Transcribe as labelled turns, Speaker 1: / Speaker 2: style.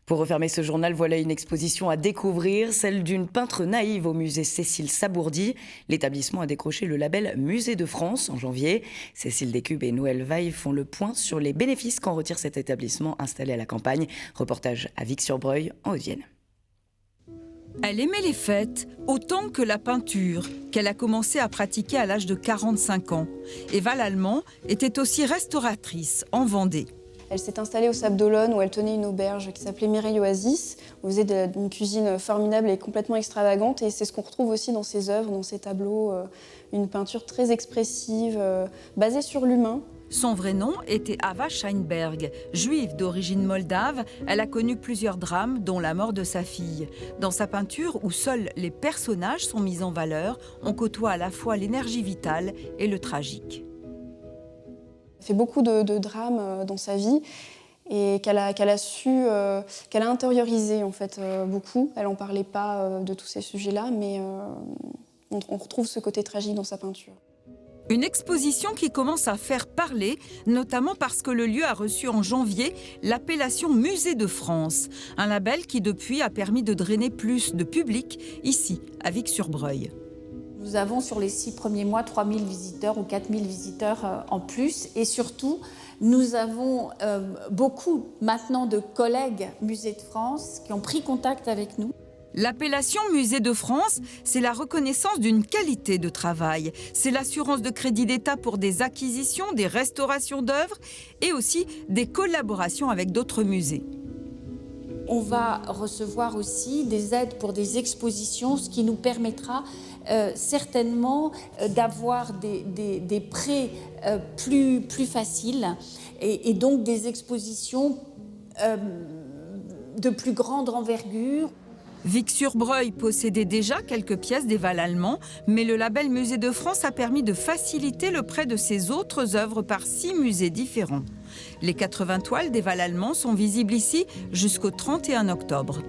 Speaker 1: Pour refermer ce journal, voilà une exposition à découvrir, celle d'une peintre naïve au musée Cécile Sabourdi. L'établissement a décroché le label Musée de France en janvier. Cécile Descubes et Noël Vaille font le point sur les bénéfices qu'en retire cet établissement installé à la campagne. Reportage à Vic-sur-Breuil, en Haute-Vienne.
Speaker 2: Elle aimait les fêtes autant que la peinture, qu'elle a commencé à pratiquer à l'âge de 45 ans. Eva Lallemand était aussi restauratrice en Vendée.
Speaker 3: Elle s'est installée au Sable d'Olonne où elle tenait une auberge qui s'appelait Mireille Oasis. Où elle faisait une cuisine formidable et complètement extravagante. Et c'est ce qu'on retrouve aussi dans ses œuvres, dans ses tableaux. Une peinture très expressive, basée sur l'humain.
Speaker 2: Son vrai nom était Ava Scheinberg. Juive d'origine moldave, elle a connu plusieurs drames, dont la mort de sa fille. Dans sa peinture, où seuls les personnages sont mis en valeur, on côtoie à la fois l'énergie vitale et le tragique.
Speaker 3: Elle fait beaucoup de drames dans sa vie et qu'elle a intériorisé en fait beaucoup. Elle n'en parlait pas de tous ces sujets-là, mais on retrouve ce côté tragique dans sa peinture.
Speaker 2: Une exposition qui commence à faire parler, notamment parce que le lieu a reçu en janvier l'appellation Musée de France, un label qui depuis a permis de drainer plus de public ici, à Vic-sur-Breuil.
Speaker 4: Nous avons sur les 6 premiers mois 3000 visiteurs ou 4000 visiteurs en plus. Et surtout, nous avons beaucoup maintenant de collègues Musée de France qui ont pris contact avec nous.
Speaker 2: L'appellation Musée de France, c'est la reconnaissance d'une qualité de travail. C'est l'assurance de crédit d'État pour des acquisitions, des restaurations d'œuvres et aussi des collaborations avec d'autres musées.
Speaker 4: On va recevoir aussi des aides pour des expositions, ce qui nous permettra certainement d'avoir des prêts plus faciles et donc des expositions de plus grande envergure.
Speaker 2: Vic-sur-Breuil possédait déjà quelques pièces d'Eva Lallemand, mais le label Musée de France a permis de faciliter le prêt de ses autres œuvres par 6 musées différents. Les 80 toiles d'Eva Lallemand sont visibles ici jusqu'au 31 octobre.